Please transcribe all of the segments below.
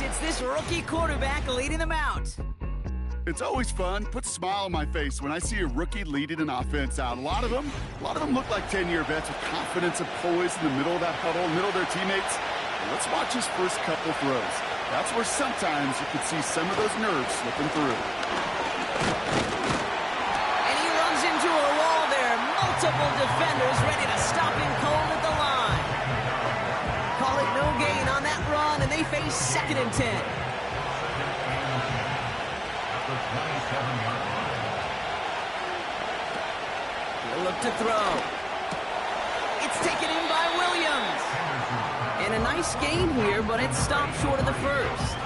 it's this rookie quarterback leading them out. It's always fun, puts a smile on my face when I see a rookie leading an offense out. A lot of them look like 10-year vets with confidence and poise in the middle of that huddle, middle of their teammates. And let's watch his first couple throws. That's where sometimes you can see some of those nerves slipping through. And he runs into a wall there. Multiple defenders ready to stop him cold at the line. Call it no gain on that run, and they face 2nd and 10. He'll look to throw. It's taken in by Williams. And a nice gain here, but it's stopped short of the first.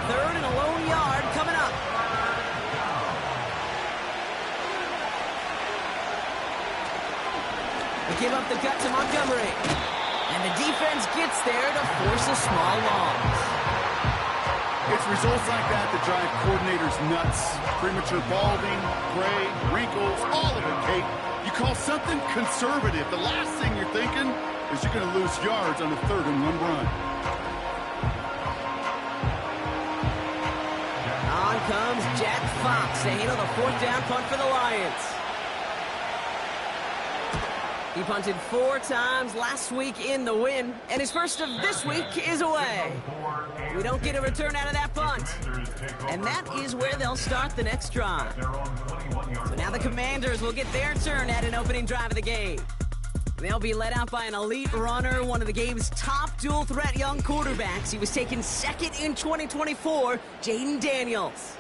3rd and a lone yard coming up. They give up the gut to Montgomery. And the defense gets there to force a small loss. It's results like that that drive coordinators nuts. Premature balding, gray, wrinkles, all of it, Kate. You call something conservative. The last thing you're thinking is you're going to lose yards on a 3rd and 1 run. On comes Jack Fox to handle the 4th down punt for the Lions. He punted 4 times last week in the win, and his first of this week is away. We don't get a return out of that punt, and that is where they'll start the next drive. So now the Commanders will get their turn at an opening drive of the game. They'll be led out by an elite runner, one of the game's top dual-threat young quarterbacks. He was taken 2nd in 2024, Jaden Daniels.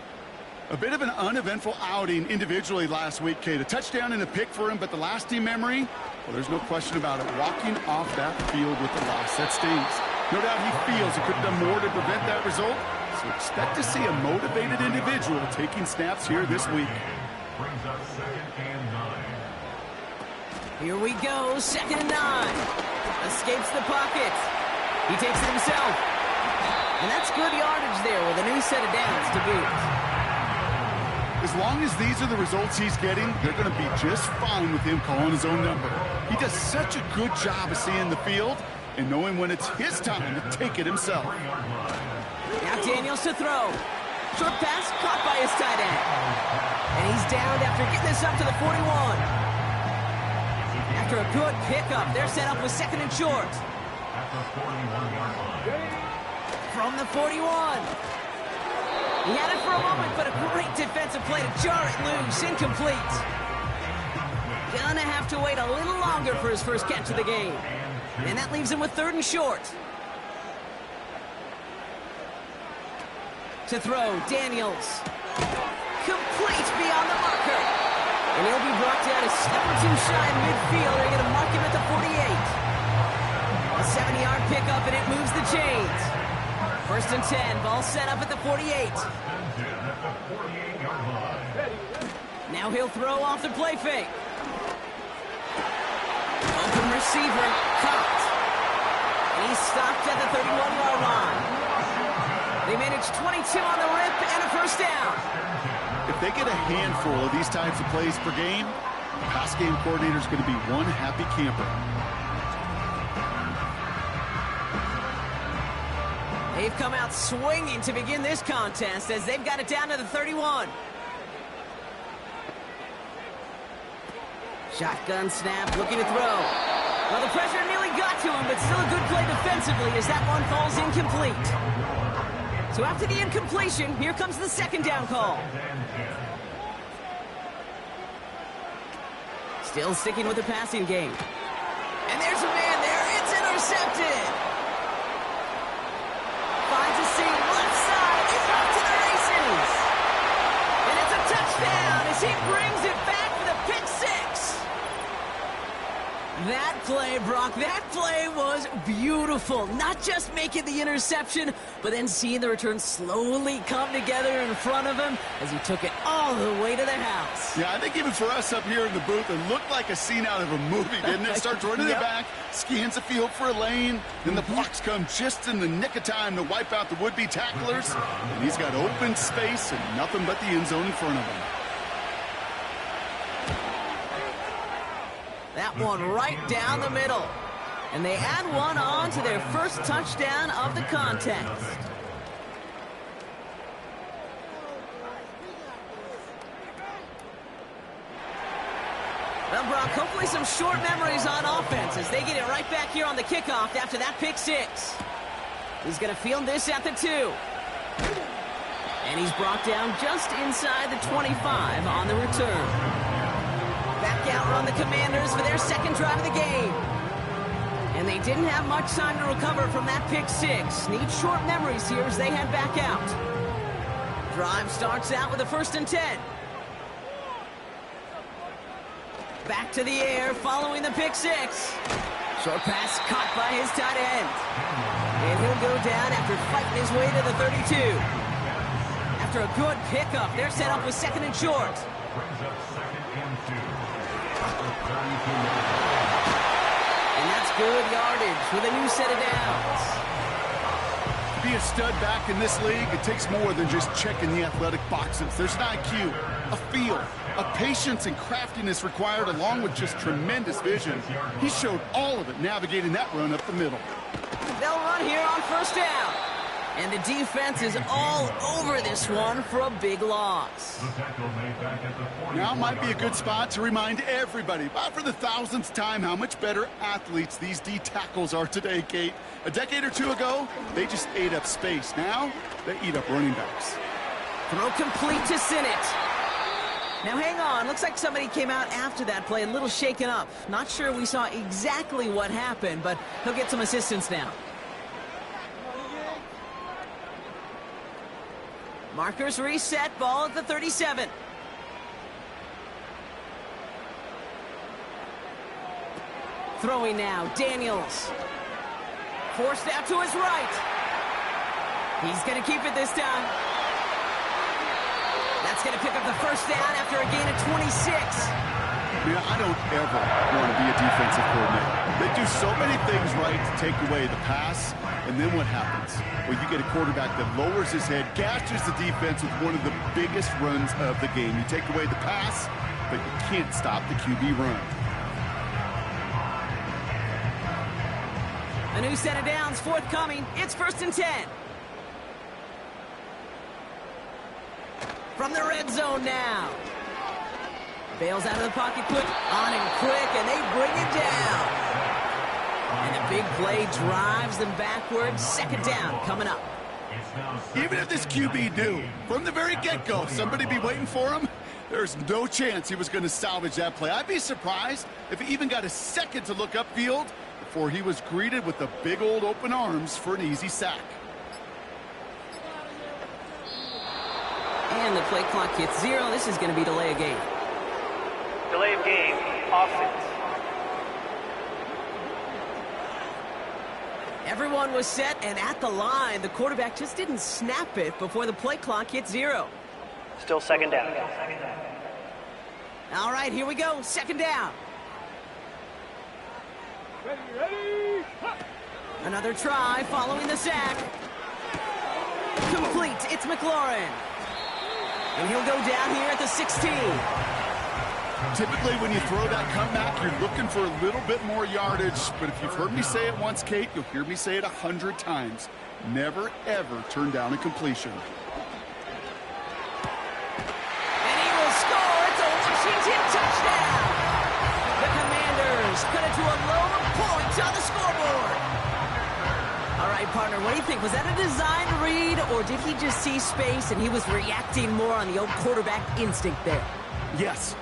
A bit of an uneventful outing individually last week, Kate. A touchdown and a pick for him, but the lasting memory, well, there's no question about it. Walking off that field with the loss, that stings. No doubt he feels he could have done more to prevent that result, so expect to see a motivated individual taking snaps here this week. Here we go, 2nd and 9. Escapes the pocket. He takes it himself. And that's good yardage there with a new set of downs to boot. As long as these are the results he's getting, they're going to be just fine with him calling his own number. He does such a good job of seeing the field and knowing when it's his time to take it himself. Now Daniels to throw. Short pass caught by his tight end. And he's downed after getting this up to the 41. After a good pickup, they're set up with 2nd and short. From the 41. He had it for a moment, but a great defensive play to jar it loose. Incomplete. Gonna have to wait a little longer for his first catch of the game. And that leaves him with 3rd and short. To throw, Daniels. Complete beyond the marker. And he'll be brought down a step or 2 shy in midfield. They're going to mark him at the 48. A 70-yard pickup, and it moves the chains. 1st and 10, ball set up at the 48. Now he'll throw off the play fake. Open receiver, caught. And he's stopped at the 31-yard line. They manage 22 on the rip and a 1st down. If they get a handful of these types of plays per game, the pass game coordinator is going to be one happy camper. They've come out swinging to begin this contest as they've got it down to the 31. Shotgun snap, looking to throw. Well, the pressure nearly got to him, but still a good play defensively as that one falls incomplete. So after the incompletion, here comes the 2nd down call. Still sticking with the passing game. And there's a man there. It's intercepted. Finds a seam left side. He's off to the races. And it's a touchdown as he brings it back for the pick 6. That play, Brock, that play was beautiful. Not just making the interception, but then seeing the return slowly come together in front of him as he took it all the way to the house. Yeah, I think even for us up here in the booth, it looked like a scene out of a movie, didn't it? Starts running Yep. it back, scans the field for a lane, then the blocks come just in the nick of time to wipe out the would-be tacklers, and he's got open space and nothing but the end zone in front of him. That one right down the middle. And they add one on to their first touchdown of the contest. Well, Brock, hopefully some short memories on offense as they get it right back here on the kickoff after that pick six. He's going to field this at the 2. And he's brought down just inside the 25 on the return. Back out run the Commanders for their second drive of the game. And they didn't have much time to recover from that pick six. Need short memories here as they head back out. Drive starts out with a 1st and 10. Back to the air following the pick six. Short pass caught by his tight end. And he'll go down after fighting his way to the 32. After a good pickup, they're set up with 2nd and short. And that's good yardage with a new set of downs. To be a stud back in this league, it takes more than just checking the athletic boxes. There's an IQ, a feel, a patience and craftiness required along with just tremendous vision. He showed all of it navigating that run up the middle. They'll run here on 1st down. And the defense is all over this one for a big loss. Now might be a good spot to remind everybody, about for the 1000th time, how much better athletes these D tackles are today, Kate. A decade or two ago, they just ate up space. Now, they eat up running backs. Throw complete to Sinnott. Now hang on, looks like somebody came out after that play a little shaken up. Not sure we saw exactly what happened, but he'll get some assistance now. Markers reset, ball at the 37. Throwing now, Daniels. Forced out to his right. He's going to keep it this time. That's going to pick up the 1st down after a gain of 26. Yeah, I don't ever want to be a defensive coordinator. They do so many things right to take away the pass, and then what happens? Well, you get a quarterback that lowers his head, gashes the defense with one of the biggest runs of the game. You take away the pass, but you can't stop the QB run. A new set of downs forthcoming. It's 1st and 10. From the red zone now. Bails out of the pocket quick, on and quick, and they bring it down. And the big play drives them backwards. 2nd down coming up. Even if this QB knew from the very get-go somebody be waiting for him, there's no chance he was going to salvage that play. I'd be surprised if he even got a second to look upfield before he was greeted with the big old open arms for an easy sack. And the play clock hits 0. This is going to be delay of game. Delay of game, offense. Everyone was set and at the line. The quarterback just didn't snap it before the play clock hit 0. Still 2nd down. All right, here we go. 2nd down. Ready. Another try following the sack. Complete. It's McLaurin. And he'll go down here at the 16. Typically, when you throw that comeback, you're looking for a little bit more yardage. But if you've heard me say it once, Kate, you'll hear me say it 100 times. Never, ever turn down a completion. And he will score. It's a Washington touchdown. The Commanders cut it to a lower point on the scoreboard. All right, partner, what do you think? Was that a design read, or did he just see space and he was reacting more on the old quarterback instinct there? Yes.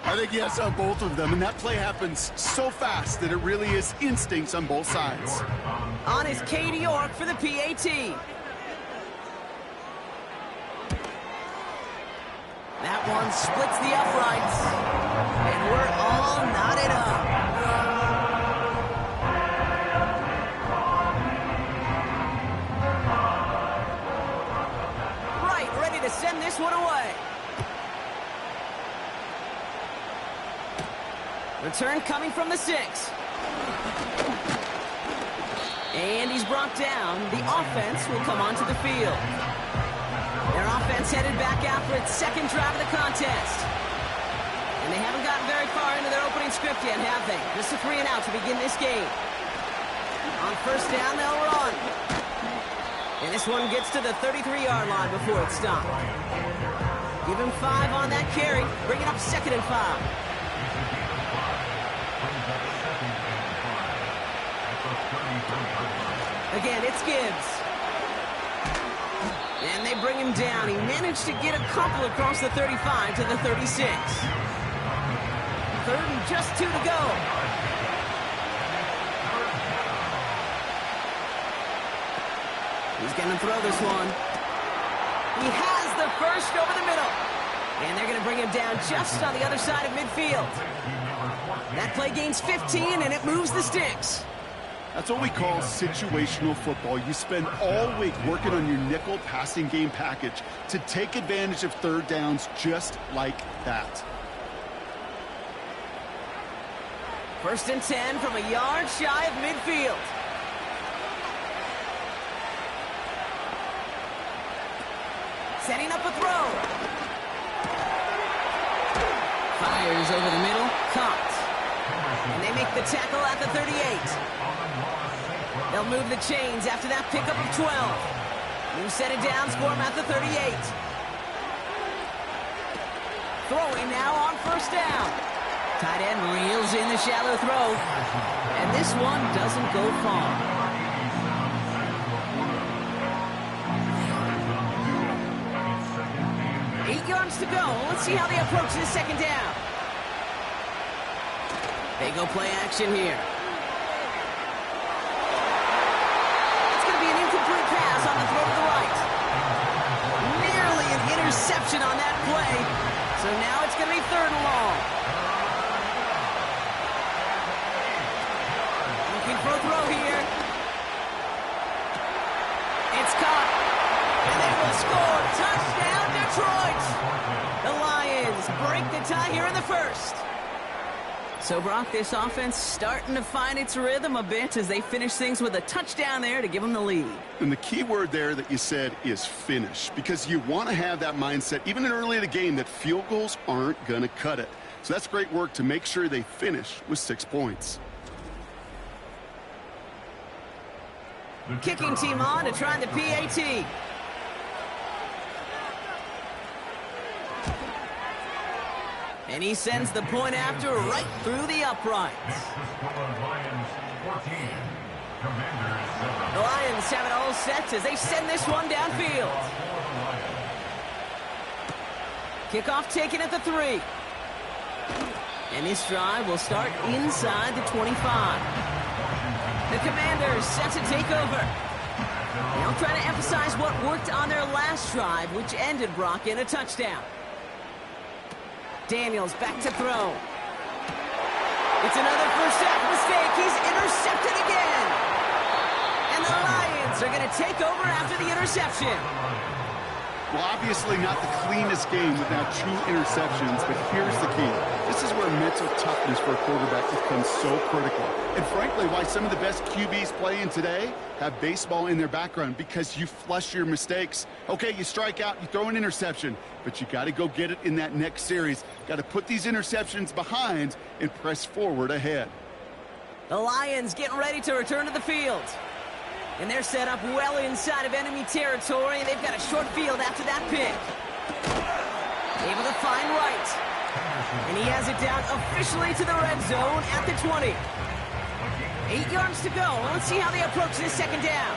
I think yes on both of them, and that play happens so fast that it really is instincts on both sides. On is Katie York for the PAT. That one splits the uprights, and we're all knotted up. To send this one away. Return coming from the 6. And he's brought down. The offense will come onto the field. Their offense headed back out for its 2nd drive of the contest. And they haven't gotten very far into their opening script yet, have they? Just a 3 and out to begin this game. On 1st down, they'll run. And this one gets to the 33-yard line before it's stopped. Give him 5 on that carry. Bring it up 2nd and 5. Again, it's Gibbs. And they bring him down. He managed to get a couple across the 35 to the 36. 3rd and just 2 to go. He's going to throw this one. He has the first over the middle. And they're going to bring him down just on the other side of midfield. That play gains 15, and it moves the sticks. That's what we call situational football. You spend all week working on your nickel passing game package to take advantage of 3rd downs just like that. 1st and 10 from a yard shy of midfield. Setting up a throw. Fires over the middle. Caught. And they make the tackle at the 38. They'll move the chains after that pickup of 12. New set of downs for him at the 38. Throwing now on 1st down. Tight end reels in the shallow throw. And this one doesn't go far. 8 yards to go. Let's see how they approach this 2nd down. They go play action here. It's going to be an incomplete pass on the throw to the right. Nearly an interception on that play. So now it's going to be 3rd and long. Looking for a throw here. It's caught. And they will score. Touchdown, Detroit. The Lions break the tie here in the 1st. So, Brock, this offense starting to find its rhythm a bit as they finish things with a touchdown there to give them the lead. And the key word there that you said is finish, because you want to have that mindset, even early in the game, that field goals aren't going to cut it. So that's great work to make sure they finish with 6 points. Kicking team on to try the PAT. And he sends the point after right through the uprights. The Lions have it all set as they send this one downfield. Kickoff taken at the 3. And this drive will start inside the 25. The Commanders set to take over. They'll try to emphasize what worked on their last drive, which ended, Brock, in a touchdown. Daniels back to throw. It's another first half mistake. He's intercepted again. And the Lions are going to take over after the interception. Well, obviously not the cleanest game with now 2 interceptions, but here's the key. This is where mental toughness for a quarterback becomes so critical. And frankly, why some of the best QBs playing today have baseball in their background, because you flush your mistakes. Okay, you strike out, you throw an interception, but you got to go get it in that next series. Got to put these interceptions behind and press forward ahead. The Lions getting ready to return to the field. And they're set up well inside of enemy territory. They've got a short field after that pick. Able to find Wright. And he has it down officially to the red zone at the 20. 8 yards to go. Let's see how they approach this 2nd down.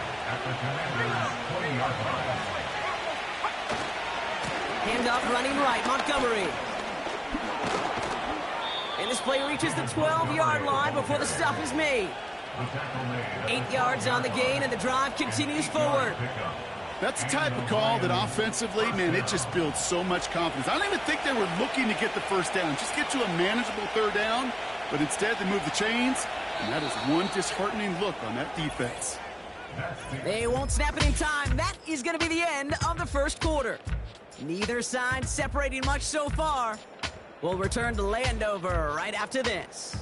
Handoff running right, Montgomery. And this play reaches the 12-yard line before the stop is made. 8 yards on the gain, and the drive continues forward. That's the type of call that offensively, man, it just builds so much confidence. I don't even think they were looking to get the 1st down, just get to a manageable 3rd down, but instead they move the chains, and that is one disheartening look on that defense. They won't snap it in time. That is going to be the end of the 1st quarter. Neither side separating much so far. We'll return to Landover right after this.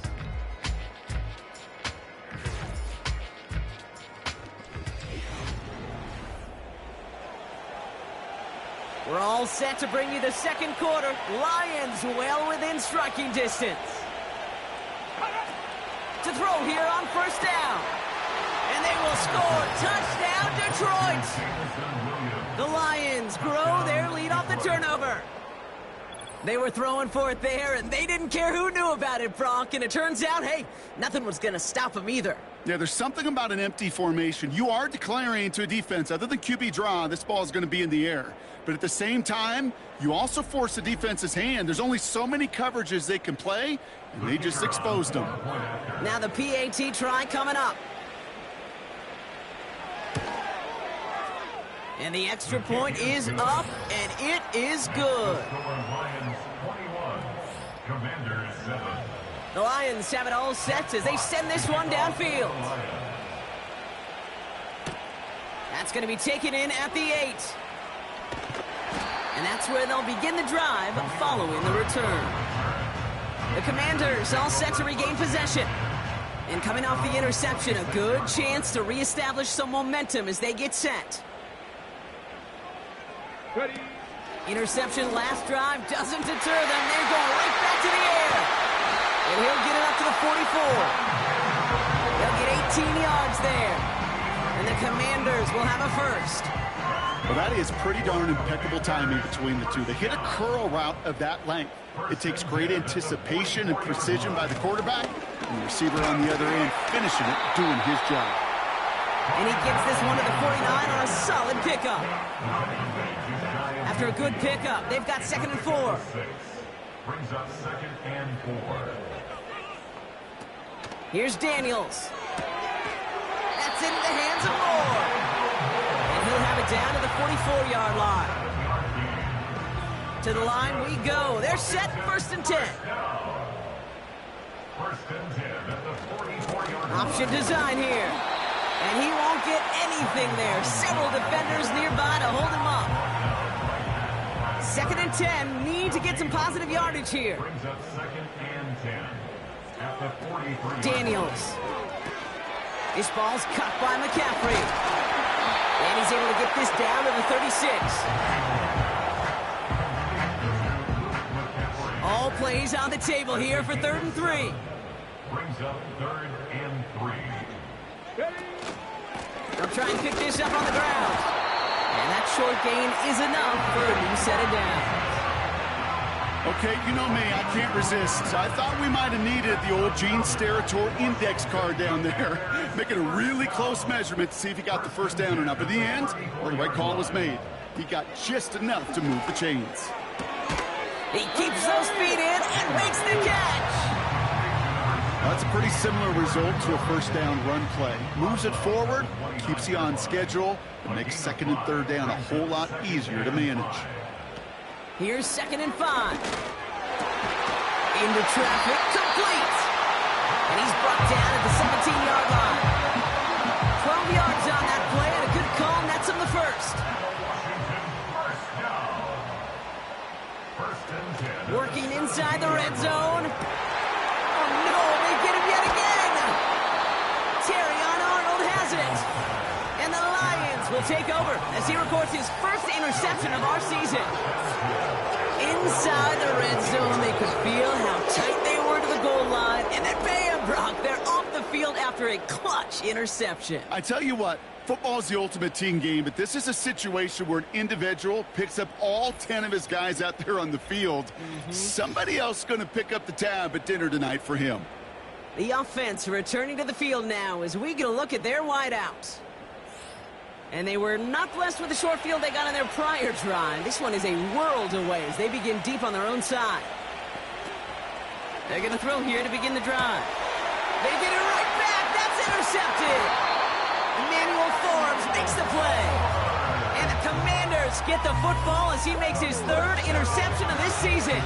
We're all set to bring you the 2nd quarter. Lions well within striking distance. To throw here on 1st down. And they will score. Touchdown, Detroit. The Lions grow their lead off the turnover. They were throwing for it there, and they didn't care who knew about it, Brock. And it turns out, hey, nothing was going to stop them either. Yeah, there's something about an empty formation. You are declaring to a defense, other than QB draw, this ball is going to be in the air. But at the same time, you also force the defense's hand. There's only so many coverages they can play, and they just exposed them. Now the PAT try coming up. And the extra point is up, and it is good. The Lions have it all set as they send this one downfield. That's going to be taken in at the 8. And that's where they'll begin the drive following the return. The Commanders all set to regain possession. And coming off the interception, a good chance to reestablish some momentum as they get set. Ready. Interception last drive doesn't deter them. They're going right back to the air. And he'll get it up to the 44. They'll get 18 yards there. And the Commanders will have a first. Well, that is pretty darn impeccable timing between the two. They hit a curl route of that length. It takes great anticipation and precision by the quarterback, and the receiver on the other end finishing it, doing his job. And he gets this one to the 49 on a solid pickup. After a good pickup, they've got 2nd and 4. Brings up 2nd and 4. Here's Daniels. That's into the hands of Moore. And he'll have it down to the 44-yard line. To the line we go. They're set, 1st and 10. 1st and 10 at the 44-yard line. Option design here. And he won't get anything there. Several defenders nearby to hold him up. 2nd and 10. Need to get some positive yardage here. Brings up 2nd and 10 at the 43. Daniels. This ball's cut by McCaffrey. And he's able to get this down to the 36. All plays on the table here for 3rd and 3. Brings up 3rd and 3. Ready. They'll try and pick this up on the ground. And that short gain is enough for a new set of downs. Okay, you know me, I can't resist. I thought we might have needed the old Gene Steratore index card down there, making a really close measurement to see if he got the first down or not. But in the end, well, the right call was made. He got just enough to move the chains. He keeps those feet in and makes the catch. That's a pretty similar result to a first down run play. Moves it forward, keeps you on schedule, and makes 2nd and 3rd down a whole lot easier to manage. Here's 2nd and 5. Into traffic, complete. And he's brought down at the 17-yard line. 12 yards on that play, and a good call nets him the first. Working inside the red zone. Oh, no, they get him yet again. Terrion Arnold has it. And the Lions will take over as he records his first interception of our season. Inside the red zone, they could feel how tight they were to the goal line. And then bam, Brock, they're off the field after a clutch interception. I tell you what, football is the ultimate team game, but this is a situation where an individual picks up all 10 of his guys out there on the field. Somebody else is going to pick up the tab at dinner tonight for him. The offense returning to the field now as we get a look at their wideouts. And they were not blessed with the short field they got on their prior drive. This one is a world away as they begin deep on their own side. They're going to throw here to begin the drive. They get it right back. That's intercepted. Emmanuel Forbes makes the play. And the Commanders get the football as he makes his 3rd interception of this season.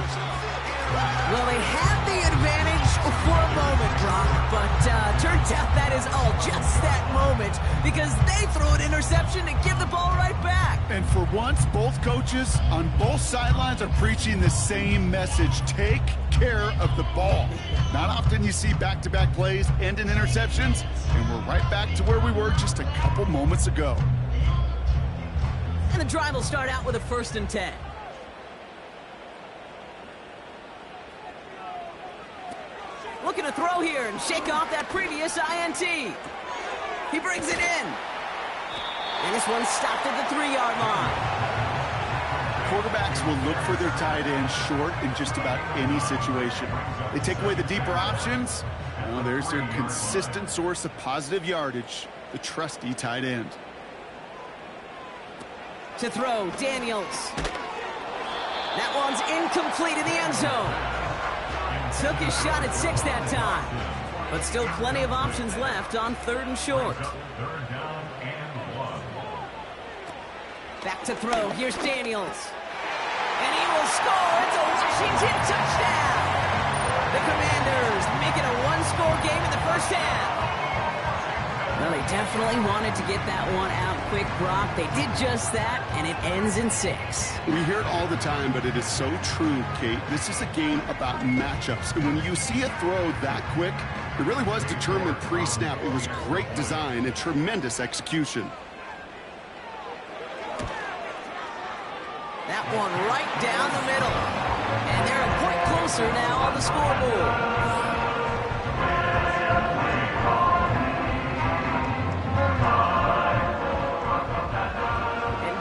Well, they had the advantage for a moment, Brock, but turns out that is all just that moment because they threw an interception to give the ball right back. And for once, both coaches on both sidelines are preaching the same message. Take care of the ball. Not often you see back-to-back plays end in interceptions, and we're right back to where we were just a couple moments ago. And the drive will start out with a 1st and 10. Looking to throw here and shake off that previous INT. He brings it in. And this one's stopped at the 3-yard line. Quarterbacks will look for their tight end short in just about any situation. They take away the deeper options. Well, there's their consistent source of positive yardage, the trusty tight end. To throw, Daniels. That one's incomplete in the end zone. Took his shot at 6 that time. But still plenty of options left on 3rd and short. Back to throw. Here's Daniels. And he will score. It's a Washington touchdown. The Commanders make it a one-score game in the first half. Well, they definitely wanted to get that one out quick, Brock. They did just that, and it ends in 6. We hear it all the time, but it is so true, Kate. This is a game about matchups. And when you see a throw that quick, it really was determined pre-snap. It was great design and tremendous execution. That one right down the middle. And they're a point closer now on the scoreboard.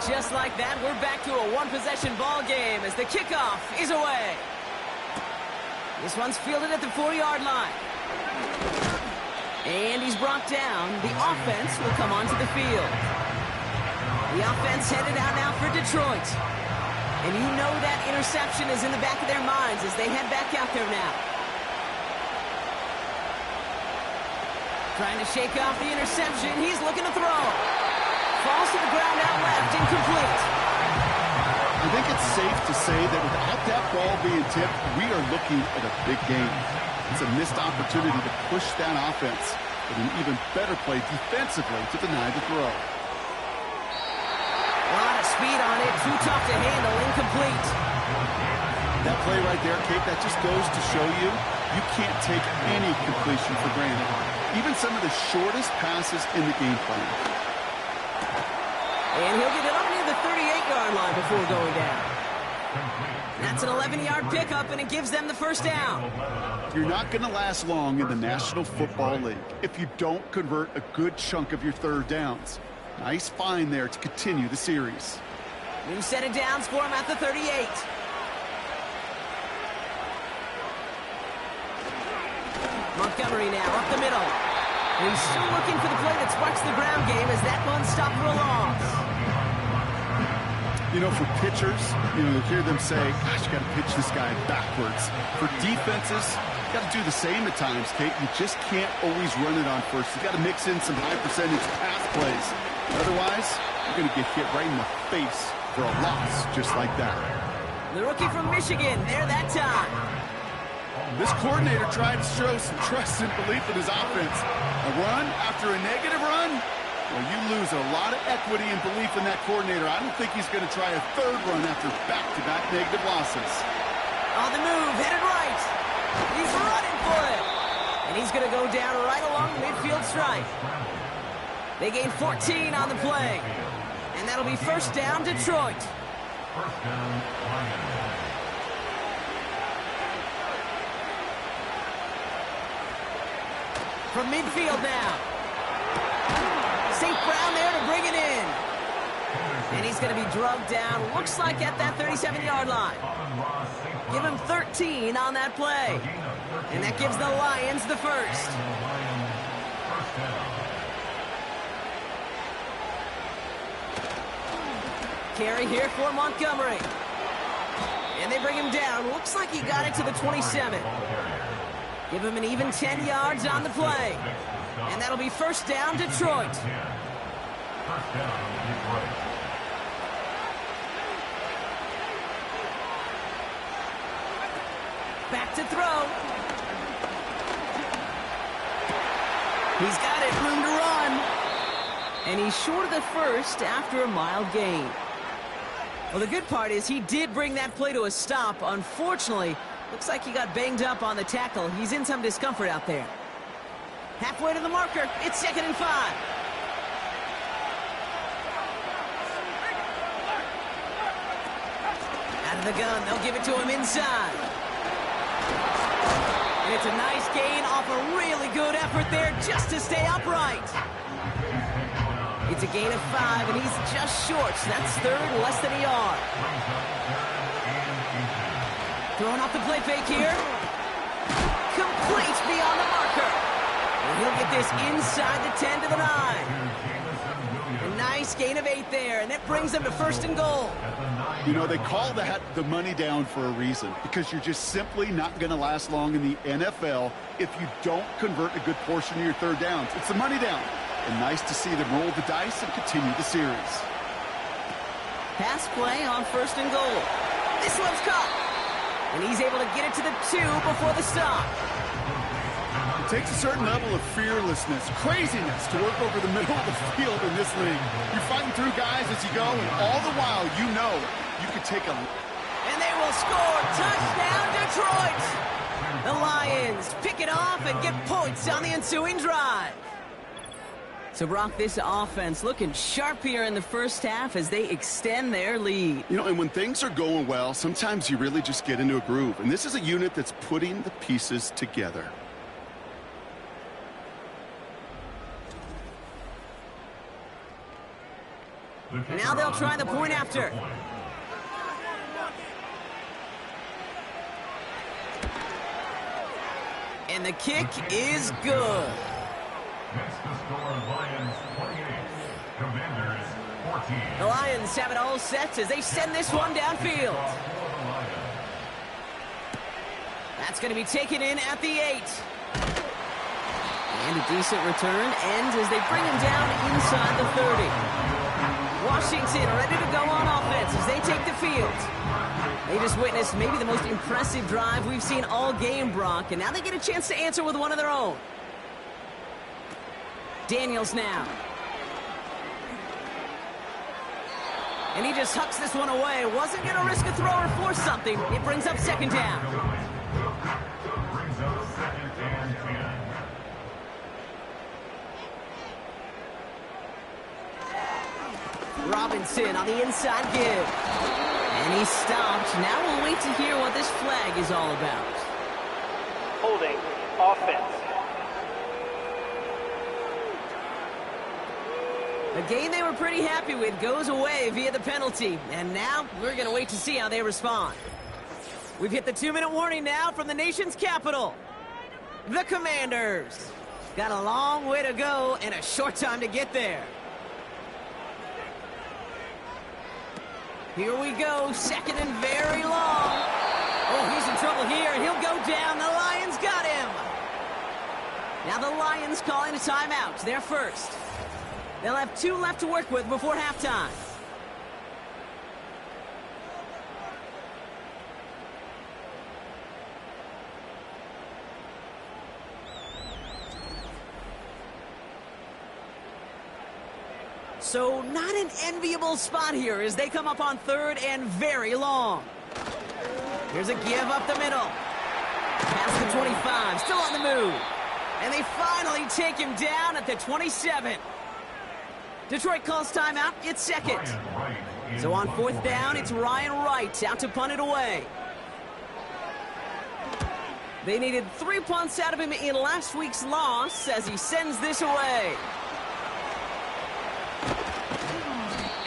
Just like that, we're back to a one-possession ball game as the kickoff is away. This one's fielded at the 4-yard line. And he's brought down. The offense will come onto the field. The offense headed out now for Detroit. And you know that interception is in the back of their minds as they head back out there now. Trying to shake off the interception. He's looking to throw. Falls to the ground out left, incomplete. I think it's safe to say that without that ball being tipped, we are looking at a big game. It's a missed opportunity to push that offense, but an even better play defensively to deny the throw. A lot of speed on it, too tough to handle, incomplete. That play right there, Kate, that just goes to show you, you can't take any completion for granted. Even some of the shortest passes in the game plan. And he'll get it up near the 38-yard line before going down. That's an 11-yard pickup, and it gives them the first down. You're not going to last long in the National Football League if you don't convert a good chunk of your third downs. Nice find there to continue the series. New set of downs for him at the 38. Montgomery now up the middle. He's still looking for the play that sparks the ground game as that one stopped for a loss. You know, for pitchers, you hear them say, gosh, you got to pitch this guy backwards. For defenses, you got to do the same at times, Kate. You just can't always run it on first. You got to mix in some high percentage pass plays. Otherwise, you're going to get hit right in the face for a loss just like that. The rookie from Michigan there that time. This coordinator tried to show some trust and belief in his offense. A run after a negative run? Well, you lose a lot of equity and belief in that coordinator. I don't think he's going to try a third run after back-to-back negative losses. On the move, headed right. He's running for it. And he's going to go down right along the midfield stripe. They gain 14 on the play. And that'll be first down, Detroit. First down, Lions. From midfield now. St. Brown there to bring it in. And he's going to be drugged down, looks like at that 37-yard line. Give him 13 on that play. And that gives the Lions the first. Carry here for Montgomery. And they bring him down. Looks like he got it to the 27. Give him an even 10 yards on the play. And that'll be first down, Detroit. First down, Detroit. Back to throw. He's got it, room to run. And he's short of the first after a mild gain. Well, the good part is he did bring that play to a stop. Unfortunately, looks like he got banged up on the tackle. He's in some discomfort out there. Halfway to the marker. It's 2nd and 5. Out of the gun. They'll give it to him inside. And it's a nice gain off a really good effort there just to stay upright. It's a gain of 5, and he's just short. So that's third, less than a yard. Throwing off the play fake here. Complete beyond the marker. And he'll get this inside the 10 to the 9. A nice gain of 8 there, and that brings them to 1st and goal. You know, they call that the money down for a reason, because you're just simply not going to last long in the NFL if you don't convert a good portion of your third downs. It's the money down. And nice to see them roll the dice and continue the series. Pass play on 1st and goal. This one's caught. And he's able to get it to the 2 before the stop. It takes a certain level of fearlessness, craziness to work over the middle of the field in this league. You're fighting through guys as you go, and all the while you know you could take a... And they will score. Touchdown, Detroit. The Lions pick it off and get points on the ensuing drive. So, Brock, this offense looking sharp here in the first half as they extend their lead. You know, and when things are going well, sometimes you really just get into a groove. And this is a unit that's putting the pieces together. Now they'll try the point after. And the kick is good. Next to score, Lions 28, Commanders 14. The Lions have it all set as they send this one downfield. That's going to be taken in at the 8. And a decent return ends as they bring him down inside the 30. Washington ready to go on offense as they take the field. They just witnessed maybe the most impressive drive we've seen all game, Brock, and now they get a chance to answer with one of their own. Daniels now. And he just hucks this one away. Wasn't going to risk a throw or force something. It brings up 2nd down. Brings up 2nd and 10. Robinson on the inside give. And he stopped. Now we'll wait to hear what this flag is all about. Holding offense. A game they were pretty happy with goes away via the penalty. And now we're going to wait to see how they respond. We've hit the 2-minute warning now from the nation's capital. The Commanders. Got a long way to go and a short time to get there. Here we go, 2nd and very long. Oh, he's in trouble here. He'll go down. The Lions got him. Now the Lions calling a timeout. They're first. They'll have 2 left to work with before halftime. So not an enviable spot here as they come up on 3rd and very long. Here's a give up the middle. Past the 25, still on the move. And they finally take him down at the 27. Detroit calls timeout. It's 2nd. So on 4th down, it's Ryan Wright out to punt it away. They needed 3 punts out of him in last week's loss as he sends this away.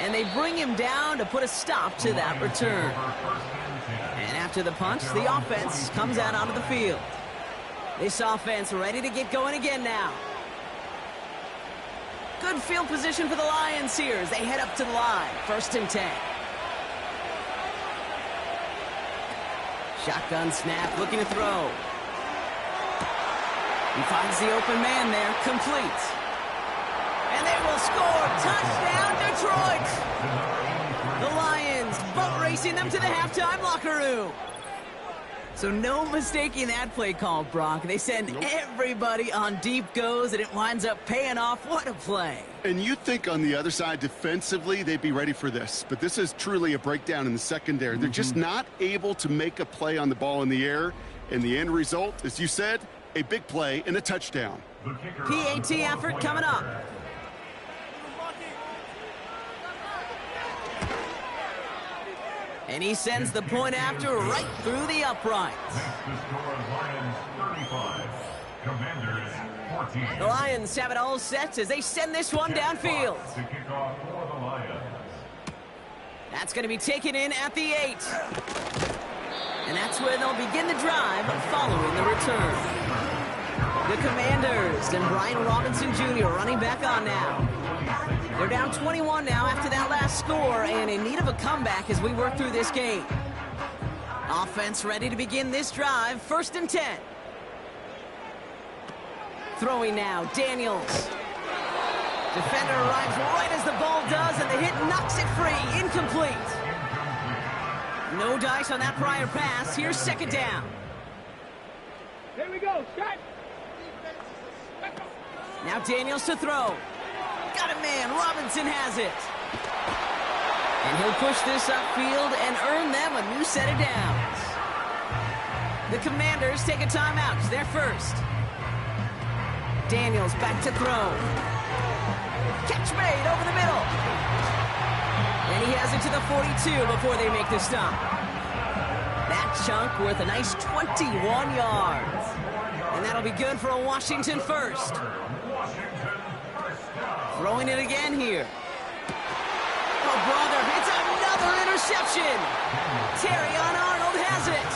And they bring him down to put a stop to that return. And after the punt, the offense comes out onto the field. This offense ready to get going again now. Good field position for the Lions here as they head up to the line. 1st and 10. Shotgun snap, looking to throw. He finds the open man there, complete. And they will score. Touchdown, Detroit. The Lions boat racing them to the halftime locker room. So no mistaking that play call, Brock. They send everybody on deep goes, and it winds up paying off. What a play. And you'd think on the other side, defensively, they'd be ready for this. But this is truly a breakdown in the secondary. They're just not able to make a play on the ball in the air. And the end result, as you said, a big play and a touchdown. PAT effort coming up. And he sends the point after right through the uprights. Commanders 14. The Lions have it all set as they send this one downfield. To kick off for the Lions. That's going to be taken in at the 8. And that's where they'll begin the drive following the return. The Commanders and Brian Robinson Jr. running back on now. They're down 21 now after that last score and in need of a comeback as we work through this game. Offense ready to begin this drive, 1st and 10. Throwing now, Daniels. Defender arrives right as the ball does, and the hit knocks it free. Incomplete. No dice on that prior pass. Here's 2nd down. Here we go. Shot. Now Daniels to throw. Got a man. Robinson has it. And he'll push this upfield and earn them a new set of downs. The Commanders take a timeout. It's their first. Daniels back to throw. Catch made over the middle. And he has it to the 42 before they make the stop. That chunk worth a nice 21 yards. And that'll be good for a Washington first. Throwing it again here. Oh, brother, it's another interception. Terrion Arnold has it.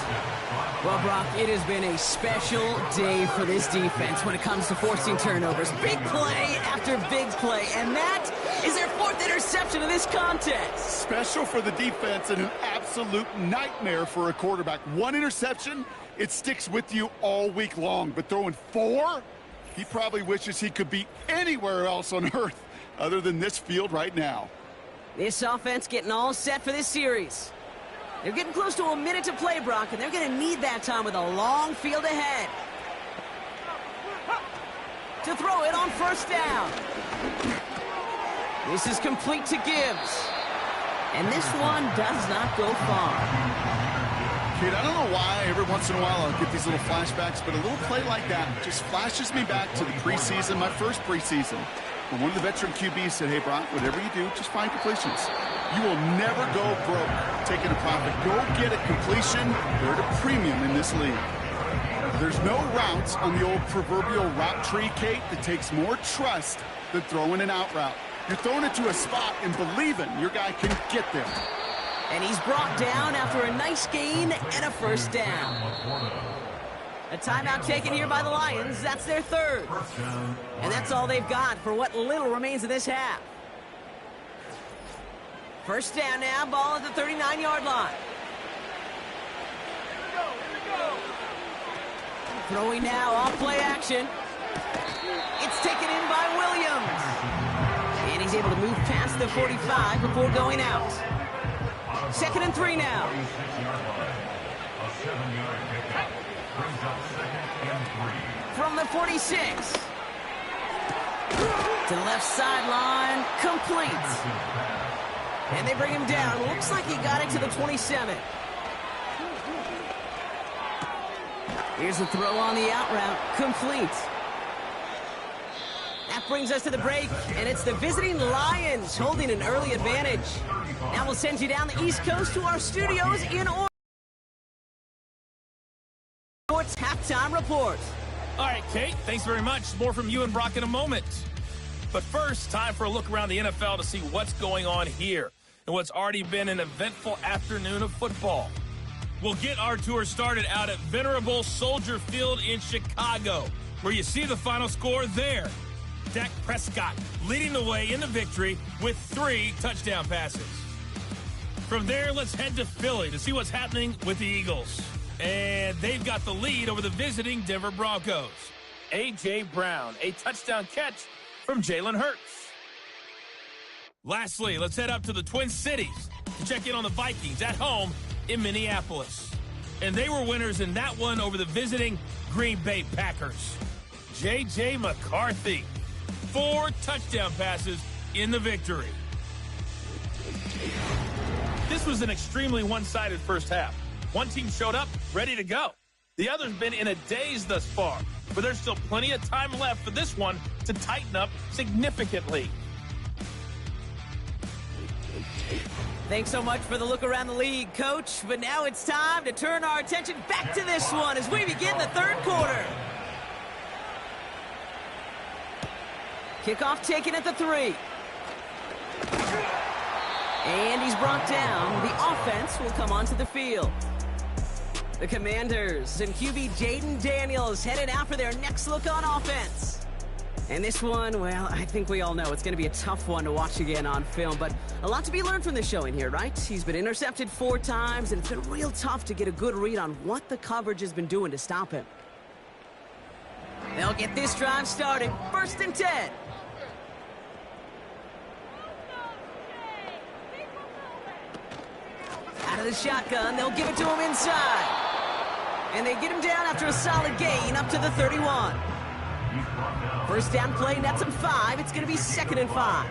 Well, Brock, it has been a special day for this defense when it comes to forcing turnovers. Big play after big play, and that is their 4th interception of this contest. Special for the defense and an absolute nightmare for a quarterback. 1 interception, it sticks with you all week long. But throwing 4, he probably wishes he could be anywhere else on earth other than this field right now. This offense getting all set for this series. They're getting close to a minute to play, Brock, and they're going to need that time with a long field ahead. To throw it on 1st down. This is complete to Gibbs. And this one does not go far. Kid, I don't know why every once in a while I'll get these little flashbacks, but a little play like that just flashes me back to the preseason, my first preseason. When one of the veteran QBs said, hey, Brock, whatever you do, just find completions. You will never go broke taking a profit. Go get a completion. They're at a premium in this league. There's no routes on the old proverbial route tree, Kate, that takes more trust than throwing an out route. You're throwing it to a spot and believing your guy can get there. And he's brought down after a nice gain and a 1st down. A timeout taken here by the Lions. That's their 3rd. And that's all they've got for what little remains of this half. 1st down now, ball at the 39-yard line. Throwing now, off play action. It's taken in by Williams. And he's able to move past the 45 before going out. 2nd and 3 now. From the 46. To the left sideline, complete. And they bring him down. Looks like he got it to the 27. Here's the throw on the out route, complete. That brings us to the break, and it's the visiting Lions holding an early advantage. Now we'll send you down the East Coast to our studios in Oregon. Sports halftime report. All right, Kate, thanks very much. More from you and Brock in a moment. But first, time for a look around the NFL to see what's going on here and what's already been an eventful afternoon of football. We'll get our tour started out at venerable Soldier Field in Chicago, where you see the final score there. Dak Prescott leading the way in the victory with 3 touchdown passes. From there, let's head to Philly to see what's happening with the Eagles. And they've got the lead over the visiting Denver Broncos. A.J. Brown, a touchdown catch from Jalen Hurts. Lastly, let's head up to the Twin Cities to check in on the Vikings at home in Minneapolis. And they were winners in that one over the visiting Green Bay Packers. J.J. McCarthy, 4 touchdown passes in the victory. This was an extremely one-sided first half. One team showed up ready to go. The other's been in a daze thus far, but there's still plenty of time left for this one to tighten up significantly. Thanks so much for the look around the league, Coach. But now it's time to turn our attention back to this one as we begin the third quarter. Kickoff taken at the 3. And he's brought down. The offense will come onto the field. The Commanders and QB Jaden Daniels headed out for their next look on offense. And this one, well, I think we all know it's going to be a tough one to watch again on film, but a lot to be learned from this showing here, right? He's been intercepted 4 times, and it's been real tough to get a good read on what the coverage has been doing to stop him. They'll get this drive started. 1st and 10. Out of the shotgun, they'll give it to him inside. And they get him down after a solid gain up to the 31. First down play, nets him 5. It's going to be 2nd and 5.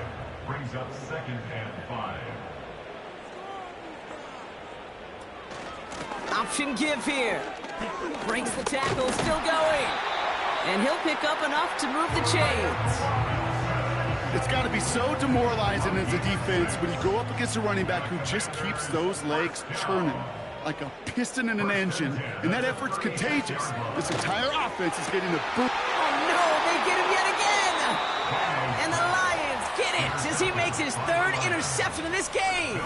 Brings up 2nd and 5. Option give here. Breaks the tackle, still going. And he'll pick up enough to move the chains. It's got to be so demoralizing as a defense when you go up against a running back who just keeps those legs churning like a piston in an engine, and that effort's contagious. This entire offense is getting a boot. Oh no, they get him yet again! And the Lions get it as he makes his 3rd interception in this game.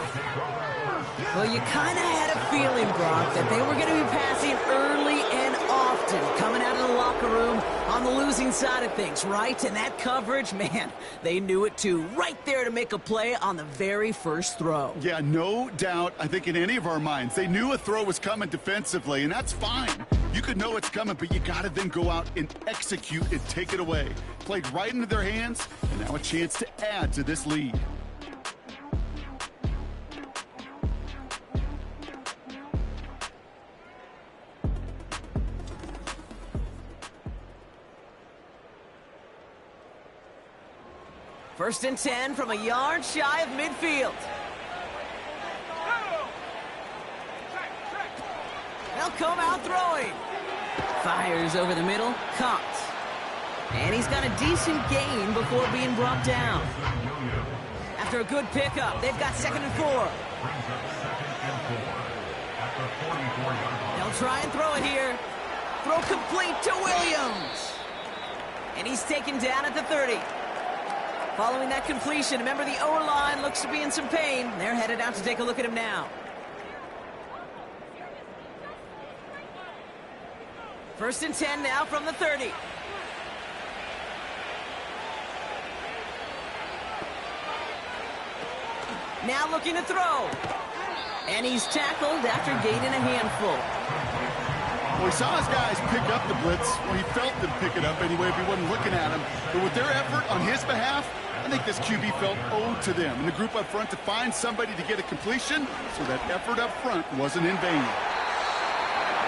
Well, you kind of had a feeling, Brock, that they were going to be passing early and often, coming out of the locker room on the losing side of things, right? And that coverage, man, they knew it too. Right there to make a play on the very first throw. Yeah, no doubt, I think in any of our minds, they knew a throw was coming defensively, and that's fine. You could know it's coming, but you got to then go out and execute and take it away. Played right into their hands, and now a chance to add to this lead. First and 10 from a yard shy of midfield. They'll come out throwing. Fires over the middle, caught. And he's got a decent gain before being brought down. After a good pickup, they've got 2nd and 4. They'll try and throw it here. Throw complete to Williams. And he's taken down at the 30. Following that completion, remember the O-line looks to be in some pain. They're headed out to take a look at him now. First and 10 now from the 30. Now looking to throw. And he's tackled after gaining a handful. Well, he saw his guys pick up the blitz. Well, he felt them pick it up anyway if he wasn't looking at him. But with their effort on his behalf, I think this QB felt owed to them and the group up front to find somebody to get a completion, so that effort up front wasn't in vain.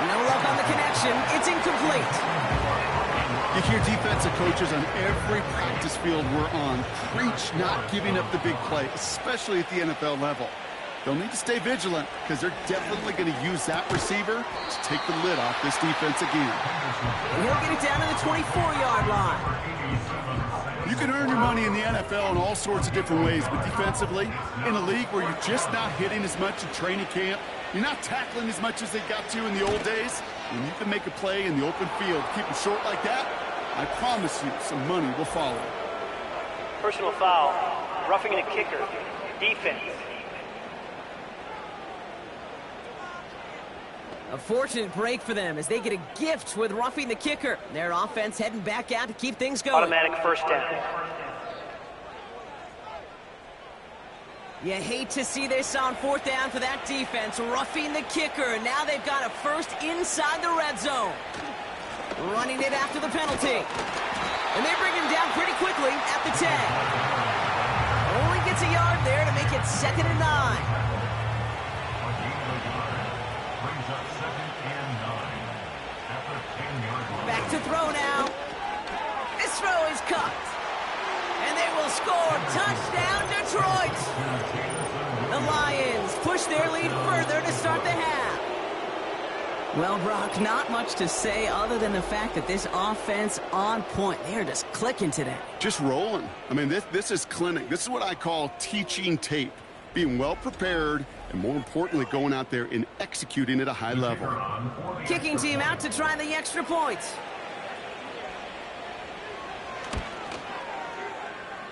No luck on the connection. It's incomplete. You hear defensive coaches on every practice field we're on preach not giving up the big play, especially at the NFL level. They'll need to stay vigilant because they're definitely going to use that receiver to take the lid off this defense again. And he'll get it down to the 24-yard line. You can earn your money in the NFL in all sorts of different ways, but defensively, in a league where you're just not hitting as much in training camp, you're not tackling as much as they got to in the old days, when you can make a play in the open field, keep them short like that, I promise you some money will follow. Personal foul, roughing the kicker, defense. A fortunate break for them as they get a gift with roughing the kicker. Their offense heading back out to keep things going. Automatic first down. You hate to see this on 4th down for that defense. Roughing the kicker. Now they've got a first inside the red zone. Running it after the penalty. And they bring him down pretty quickly at the 10. Only gets a yard there to make it 2nd and 9. Back to throw now. This throw is cut. And they will score. Touchdown, Detroit. The Lions push their lead further to start the half. Well, Brock, not much to say other than the fact that this offense on point. They are just clicking today. Just rolling. I mean, this is clinic. This is what I call teaching tape. Being well prepared, and more importantly, going out there and executing at a high level. Kicking team out to try the extra point.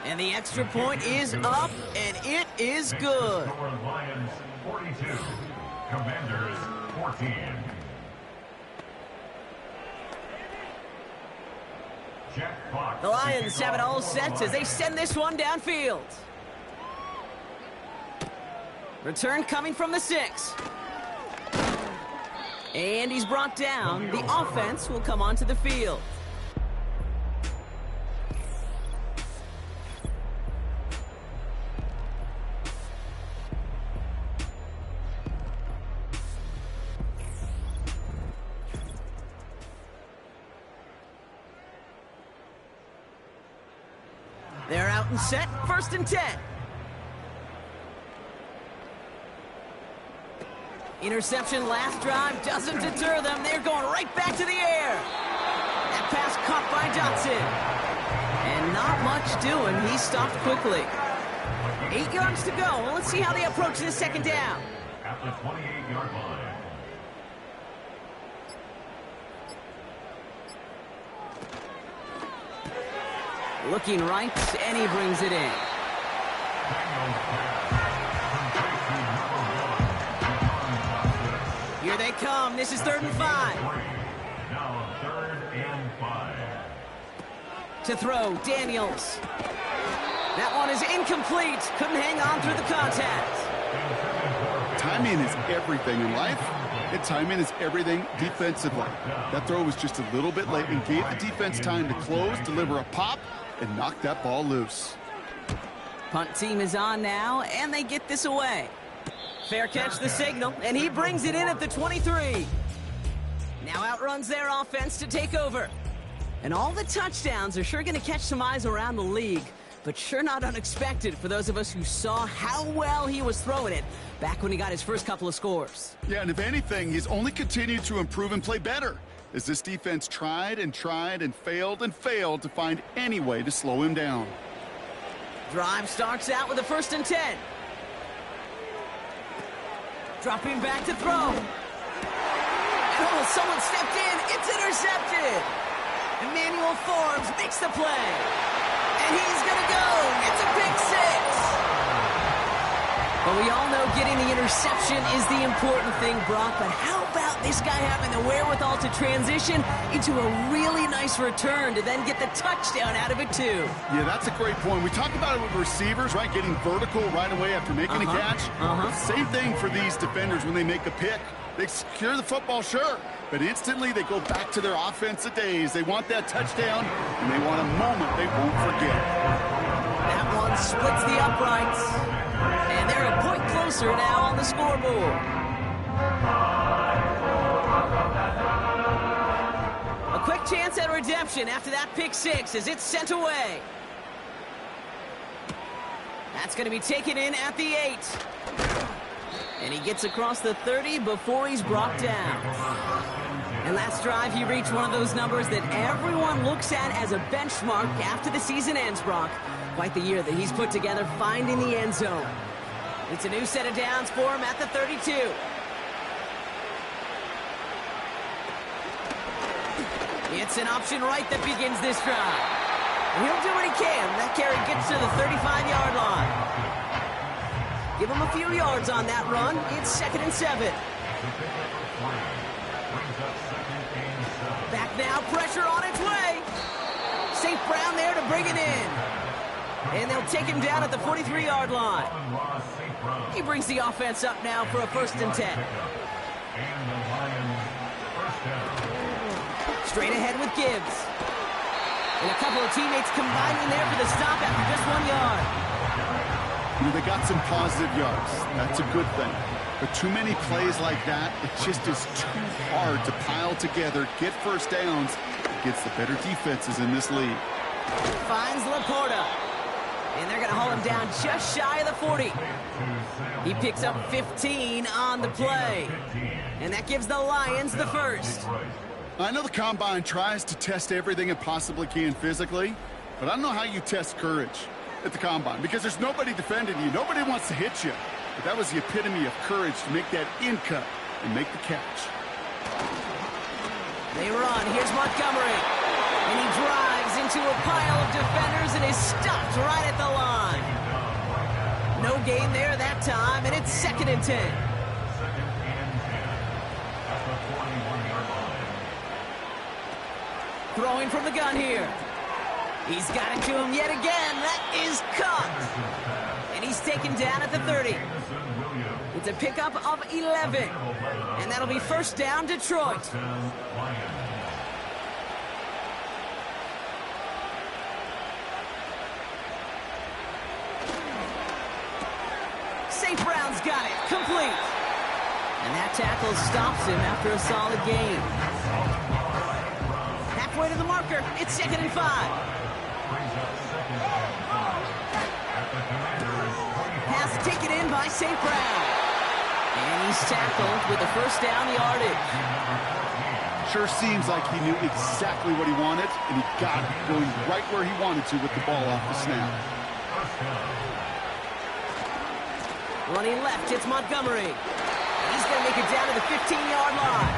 And the extra point is up, and it is good. Lions 42, Commanders 14. The Lions have it all set as they send this one downfield. Return coming from the 6. And he's brought down. The offense will come onto the field. They're out and set, 1st and 10. Interception last drive doesn't deter them. They're going right back to the air. That pass caught by Dotson. And not much doing. He stopped quickly. 8 yards to go. Well, let's see how they approach this 2nd down. At the 28-yard line. Looking right, and he brings it in. Here they come. This is 3rd and 5. Now 3rd and 5. To throw, Daniels. That one is incomplete. Couldn't hang on through the contact. Timing is everything in life, and timing is everything defensively. That throw was just a little bit late and gave the defense time to close, deliver a pop, and knock that ball loose. Punt team is on now, and they get this away. Fair catch the signal, and he brings it in at the 23. Now outruns their offense to take over. And all the touchdowns are sure going to catch some eyes around the league, but sure not unexpected for those of us who saw how well he was throwing it back when he got his first couple of scores. Yeah, and if anything, he's only continued to improve and play better, as this defense tried and failed to find any way to slow him down. Drive starts out with a 1st and 10. Dropping back to throw. Oh, someone stepped in. It's intercepted. Emmanuel Forbes makes the play. And he's going to go. It's a big 6. But we all know getting the interception is the important thing, Brock. But how about this guy having the wherewithal to transition into a really nice return to then get the touchdown out of it, too? Yeah, that's a great point. We talk about it with receivers, right? Getting vertical right away after making a catch. Same thing for these defenders when they make a pick. They secure the football, sure, but instantly they go back to their offensive days. They want that touchdown, and they want a moment they won't forget. That one splits the uprights. And they're a point closer now on the scoreboard. A quick chance at redemption after that pick 6 as it's sent away. That's going to be taken in at the 8. And he gets across the 30 before he's brought down. And last drive, he reached one of those numbers that everyone looks at as a benchmark after the season ends, Brock. Quite the year that he's put together finding the end zone. It's a new set of downs for him at the 32. It's an option right that begins this drive. And he'll do what he can. That carry gets to the 35-yard line. Give him a few yards on that run. It's 2nd and 7. Back now, pressure on its way. St. Brown there to bring it in. And they'll take him down at the 43-yard line. He brings the offense up now for a 1st and 10. Straight ahead with Gibbs. And a couple of teammates combining there for the stop after just 1 yard. You know, they got some positive yards. That's a good thing. But too many plays like that, it just is too hard to pile together, get first downs against the better defenses in this league. Finds Laporta. And they're going to haul him down just shy of the 40. He picks up 15 on the play. And that gives the Lions the 1st. I know the Combine tries to test everything it possibly can physically, but I don't know how you test courage at the Combine, because there's nobody defending you. Nobody wants to hit you. But that was the epitome of courage to make that in cut and make the catch. They run. Here's Montgomery. And he drives into a pile of defenders and is stopped right at the line. No gain there that time, and it's 2nd and 10. Second and 10 at the 41-yard line. Throwing from the gun here. He's got it to him yet again. That is caught. And he's taken down at the 30. It's a pickup of 11. And that'll be first down, Detroit. St. Brown's got it. Complete. And that tackle stops him after a solid gain. Halfway to the marker. It's 2nd and 5. Pass taken in by St. Brown. And he's tackled with the first down yardage. Sure seems like he knew exactly what he wanted, and he got it going right where he wanted to with the ball off the snap. Running left, it's Montgomery. He's going to make it down to the 15-yard line.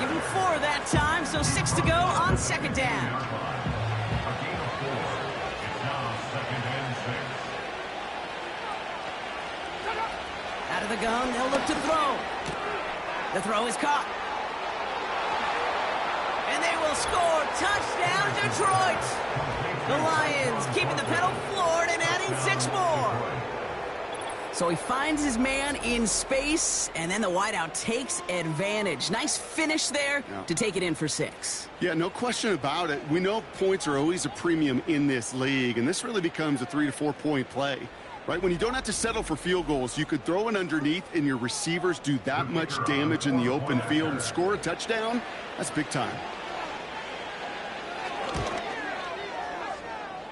Give him 4 that time, so 6 to go on 2nd down. Out of the gun, they'll look to throw. The throw is caught. And they will score. Touchdown, Detroit. The Lions keeping the pedal floored and adding 6 more. So he finds his man in space, and then the wideout takes advantage. Nice finish there to take it in for 6. Yeah, no question about it. We know points are always a premium in this league, and this really becomes a 3 to 4 point play. Right, when you don't have to settle for field goals, you could throw it underneath and your receivers do that much damage in the open field and score a touchdown. That's big time.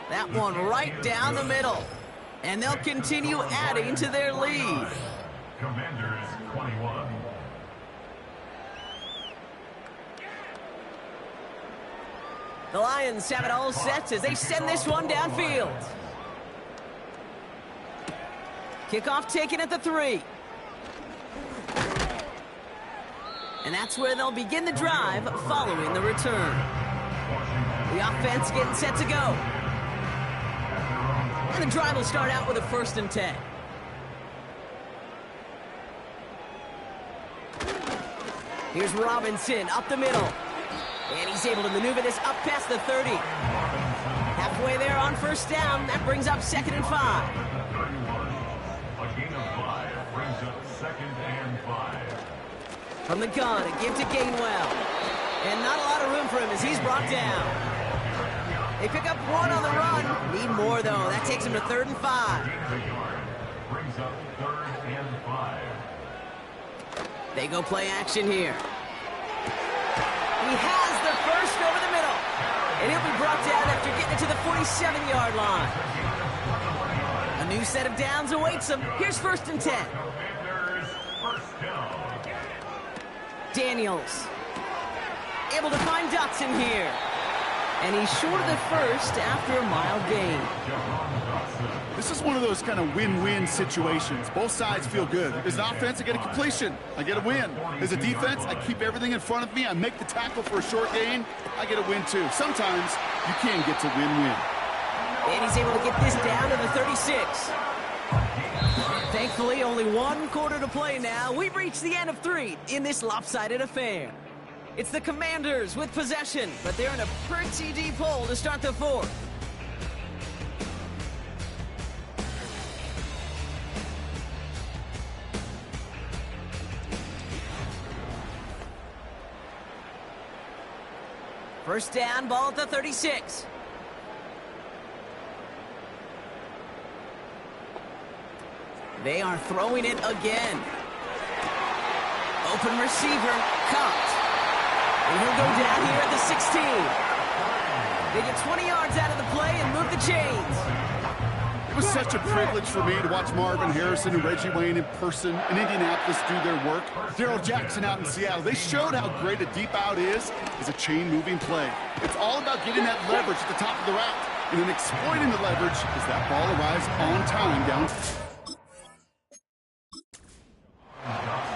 That one right down the middle. And they'll continue adding to their lead. Commanders 21. The Lions have it all set as they send this one downfield. Kickoff taken at the 3. And that's where they'll begin the drive following the return. The offense getting set to go. And the drive will start out with a 1st and 10. Here's Robinson up the middle. And he's able to maneuver this up past the 30. Halfway there on 1st down. That brings up 2nd and 5. A gain of 5 brings up 2nd and 5. From the gun, a give to Gainwell. And not a lot of room for him as he's brought down. They pick up 1 on the run. Need more, though. That takes him to 3rd and 5. Brings up 3rd and 5. They go play action here. He has the first over the middle. And he'll be brought down after getting it to the 47-yard line. A new set of downs awaits him. Here's 1st and 10. Daniels. Able to find Dotson here. And he's short of the first after a mild gain. This is one of those kind of win-win situations. Both sides feel good. As an offense, I get a completion. I get a win. As a defense, I keep everything in front of me. I make the tackle for a short gain. I get a win, too. Sometimes you can get to win-win. And he's able to get this down to the 36. Thankfully, only 1 quarter to play now. We've reached the end of 3 in this lopsided affair. It's the Commanders with possession, but they're in a pretty deep hole to start the 4th. First down, ball at the 36. They are throwing it again. Open receiver, caught. And he'll go down here at the 16. They get 20 yards out of the play and move the chains. It was such a privilege for me to watch Marvin Harrison and Reggie Wayne in person in Indianapolis do their work. Darrell Jackson out in Seattle. They showed how great a deep out is as a chain-moving play. It's all about getting that leverage at the top of the route and then exploiting the leverage as that ball arrives on time down.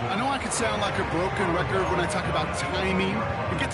I know I could sound like a broken record when I talk about timing and get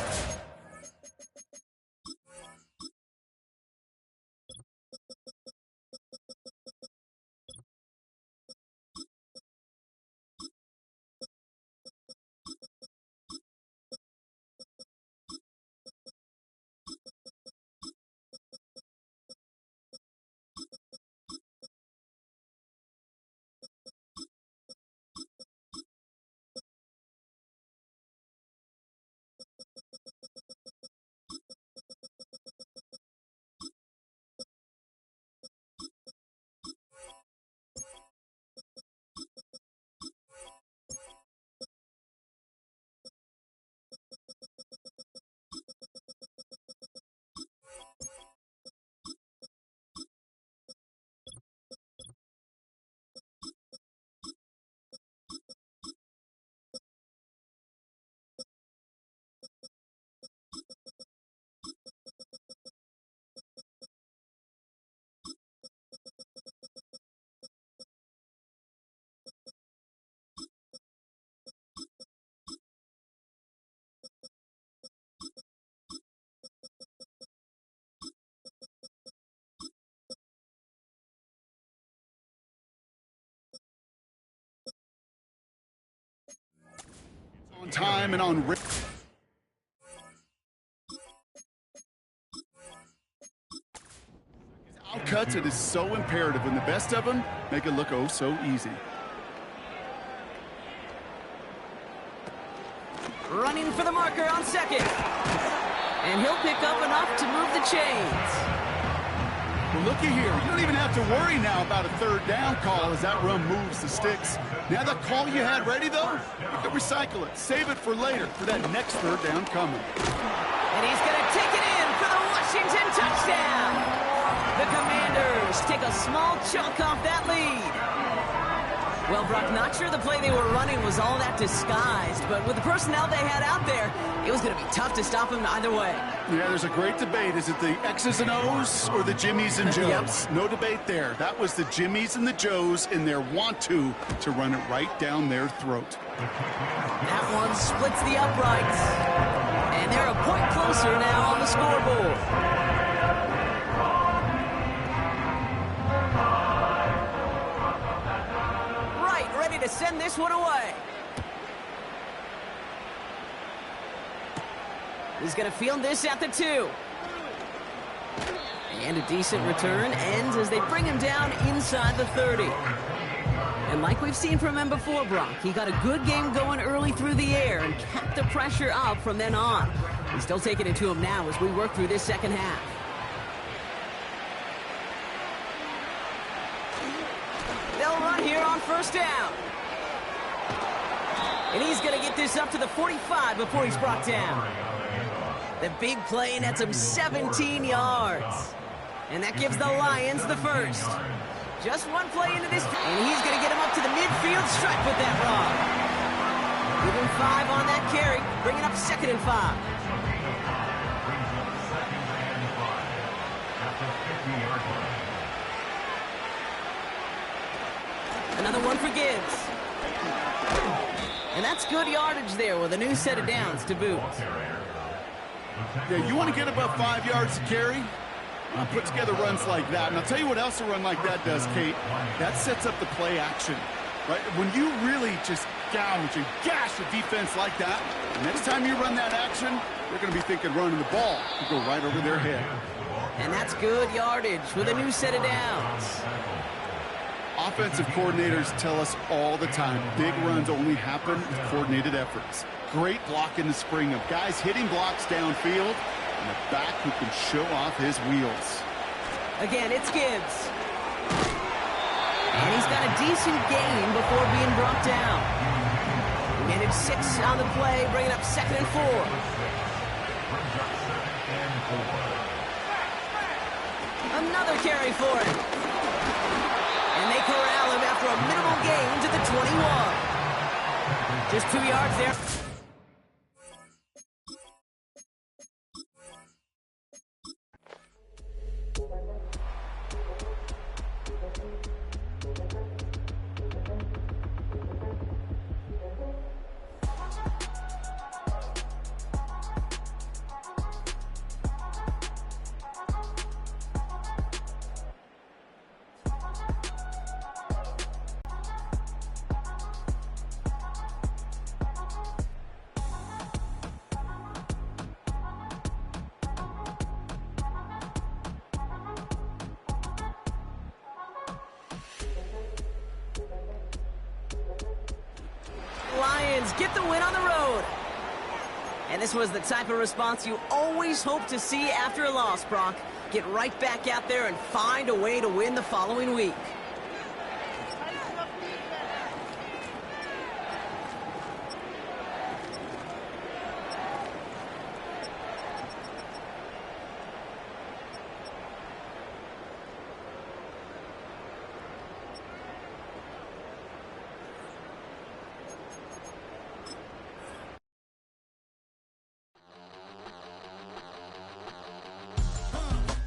on time and on outcuts. It is so imperative, and the best of them make it look oh so easy. Running for the marker on second. And he'll pick up enough to move the chains. Well, looky here. You don't even have to worry now about a third down call as that run moves the sticks. Now that call you had ready, though, you can recycle it. Save it for later, for that next third down coming. And he's going to take it in for the Washington touchdown. The Commanders take a small chunk off that lead. Well, Brock, not sure the play they were running was all that disguised, but with the personnel they had out there, it was going to be tough to stop him either way. Yeah, there's a great debate. Is it the X's and O's or the Jimmies and Joes? Yep. No debate there. That was the Jimmies and the Joes in their want-to run it right down their throat. That one splits the uprights. And they're a point closer now on the scoreboard. To send this one away. He's going to field this at the 2. And a decent return ends as they bring him down inside the 30. And like we've seen from him before, Brock, he got a good game going early through the air and kept the pressure up from then on. He's still taking it to him now as we work through this second half. They'll run here on first down. And he's going to get this up to the 45 before he's brought down. The big play nets him 17 yards. And that gives the Lions the first. Just one play into this, and he's going to get him up to the midfield stripe with that run. Give him 5 on that carry, bringing up 2nd and 5. Another one for Gibbs. And that's good yardage there with a new set of downs to boot. Yeah, you want to get above 5 yards to carry? Put together runs like that. And I'll tell you what else a run like that does, Kate. That sets up the play action. Right? When you really just gouge and gash a defense like that, the next time you run that action, they're going to be thinking running the ball. You go right over their head. And that's good yardage with a new set of downs. Offensive coordinators tell us all the time, big runs only happen with coordinated efforts. Great block in the spring of guys hitting blocks downfield and a back who can show off his wheels. Again, it's Gibbs. And he's got a decent gain before being brought down. He managed 6 on the play, bringing up 2nd and 4. Another carry for him. And they corral him after a minimal gain to the 21. Just 2 yards there. Lions get the win on the road. And this was the type of response you always hope to see after a loss, Brock. Get right back out there and find a way to win the following week.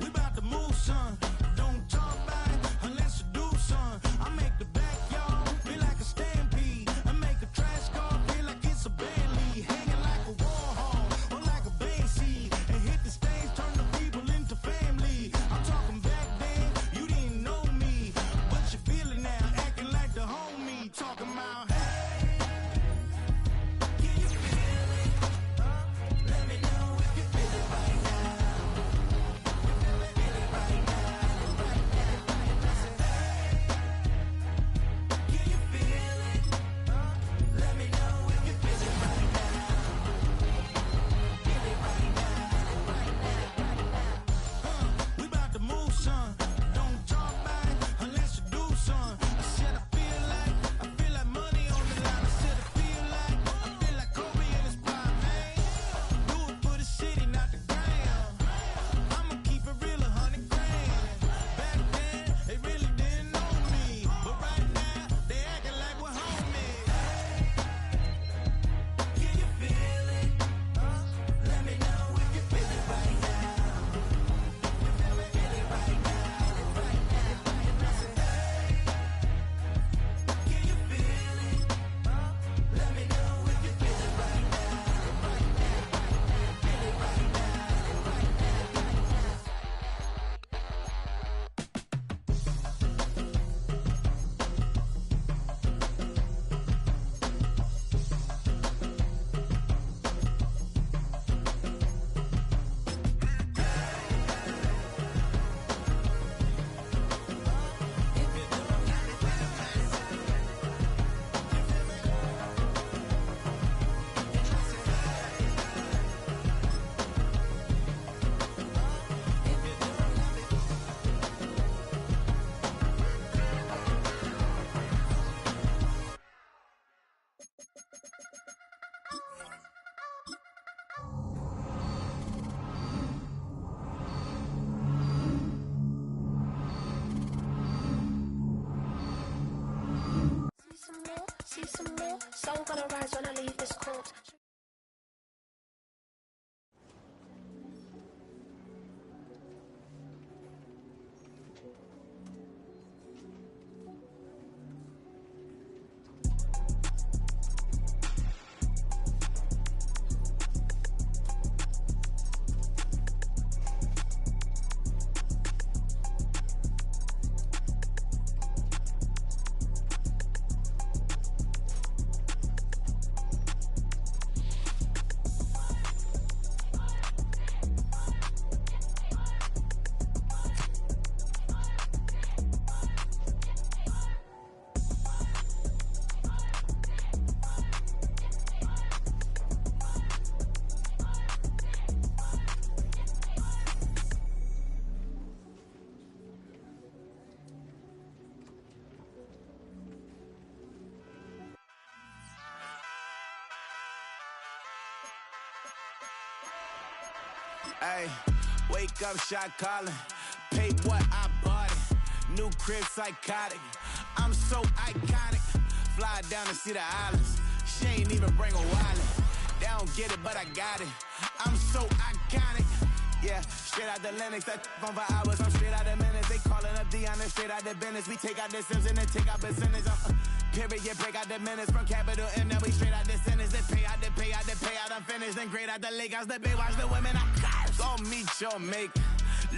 We about to move, son. Don't talk about it unless you do See some more? Soul gonna rise when I leave this corpse. Hey, wake up, shot calling. Pay what I bought it. New crib, psychotic. I'm so iconic. Fly down to see the islands. She ain't even bring a wallet. They don't get it, but I got it. I'm so iconic. Yeah, straight out the Linux. That on for hours. I'm straight out the minutes. They calling up Dion and straight out the business. We take out the Sims and then take out percentage. Period, break out the minutes from capital M. Now we straight out the sentence. They pay out, I'm finished. Then grade out the Lakers. The big watch the women. I got go meet your maker.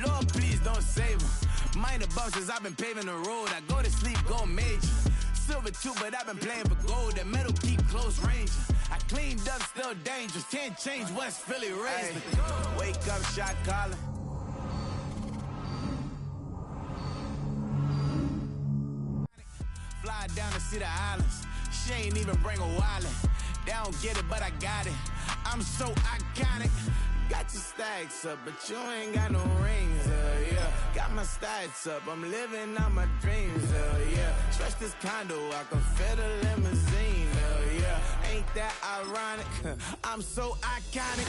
Lord, please don't save them. Minor bumps as I've been paving the road. I go to sleep, go major. Silver too, but I've been playing for gold. The metal keep close range. I cleaned up, still dangerous. Can't change West Philly raised. Wake up, shot calling. Fly down to see the islands. She ain't even bring a wallet. They don't get it, but I got it. I'm so iconic. Got your stacks up, but you ain't got no rings, yeah. Got my stats up, I'm living out my dreams, yeah. Stretch this condo, I can fit a limousine, yeah. Ain't that ironic? I'm so iconic.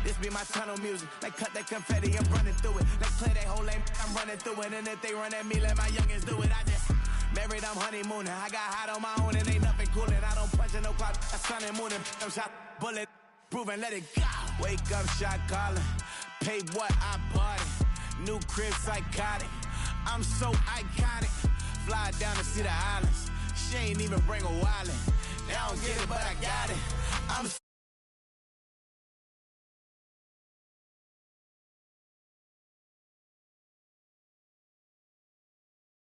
This be my tunnel music. Like cut that confetti, I'm running through it. Like play that whole lane, I'm running through it. And if they run at me, let my youngins do it. I just married, I'm honeymooning. I got hot on my own and ain't nothing coolin'. I don't punch in no clock, I sun and moonin'. I'm shot, bullet, proven, let it go. Wake up, shot calling. Pay what I bought it. New crib, psychotic. I'm so iconic. Fly down to see the islands. She ain't even bring a wallet. They don't get it, but I got it. I'm